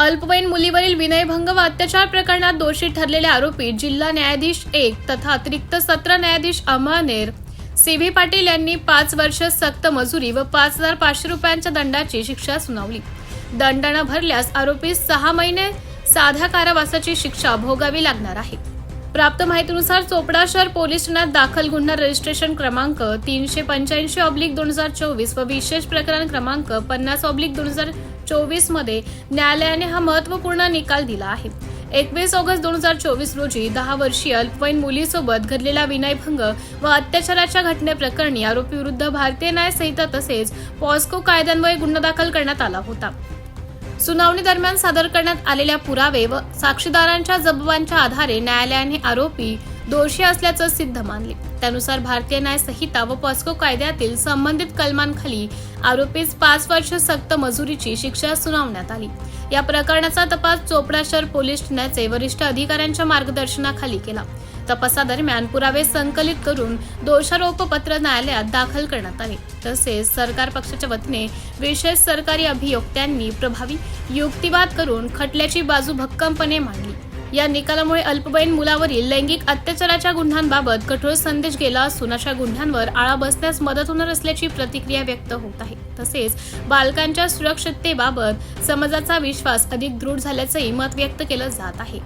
अल्पवयीन मुलीवरील विनयभंग व अत्याचार प्रकरणात दोषी ठरलेले आरोपी जिल्हा न्यायाधीश 1 तथा अतिरिक्त सत्र न्यायाधीश अमळनेर सी.व्ही. पाटील यांनी 5 वर्ष सक्त मजुरी व 5,500 रुपयांच्या दंडाची शिक्षा सुनावली। दंड न भरल्यास आरोपीस 6 महिने साध्या कारावासाची शिक्षा भोगावी लागणार आहे। प्राप्त माहितीनुसार चोपडा शहर पोलीस ठाण्यात दाखल गुन्हा रजिस्ट्रेशन क्रमांक 385/2024 व विशेष प्रकरण क्रमांक 50/2024 मध्ये न्यायालयाने हा महत्त्वपूर्ण निकाल दिला आहे। 21 ऑगस्ट 2024 रोजी 10 वर्षीय अल्पवयीन मुलीसोबत घडलेल्या विनयभंग व अत्याचाराच्या घटनेप्रकरणी आरोपी विरुद्ध भारतीय न्याय संहिता तसेच पॉस्को कायद्यान्वये गुन्हा दाखल करण्यात आला होता। सुनावणी दरम्यान सादर करण्यात आलेल्या पुरावे व साक्षीदारांच्या जबाबांच्या आधारे न्यायालयाने आरोपी दोषी असल्याचं सिद्ध मानले। त्यानुसार भारतीय न्याय संहिता व पॉस्को कायद्यातील संबंधित कलमांखाली आरोपीस 5 वर्ष सक्त मजुरीची शिक्षा सुनावण्यात आली। या प्रकरणाचा तपास चोपडा शहर पोलीस ठाण्याचे वरिष्ठ अधिकाऱ्यांच्या मार्गदर्शनाखाली केला। तपासादरम्यान पुरावे संकलित करून दोषारोपपत्र न्यायालयात दाखल करण्यात आले। तसेच सरकार पक्षाच्या वतीने विशेष सरकारी अभियोक्त्यांनी प्रभावी युक्तिवाद करून खटल्याची बाजू भक्कमपणे मांडली। या निकालामुळे अल्पवयीन मुलावरील लैंगिक अत्याचाराच्या गुन्ह्यांबाबत कठोर संदेश गेला असून अशा गुन्ह्यांवर आळा बसण्यास मदत होणार असल्याची प्रतिक्रिया व्यक्त होत आहे। तसेच बालकांच्या सुरक्षिततेबाबत समाजाचा विश्वास अधिक दृढ झाल्याचंही मत व्यक्त केलं जात आहे।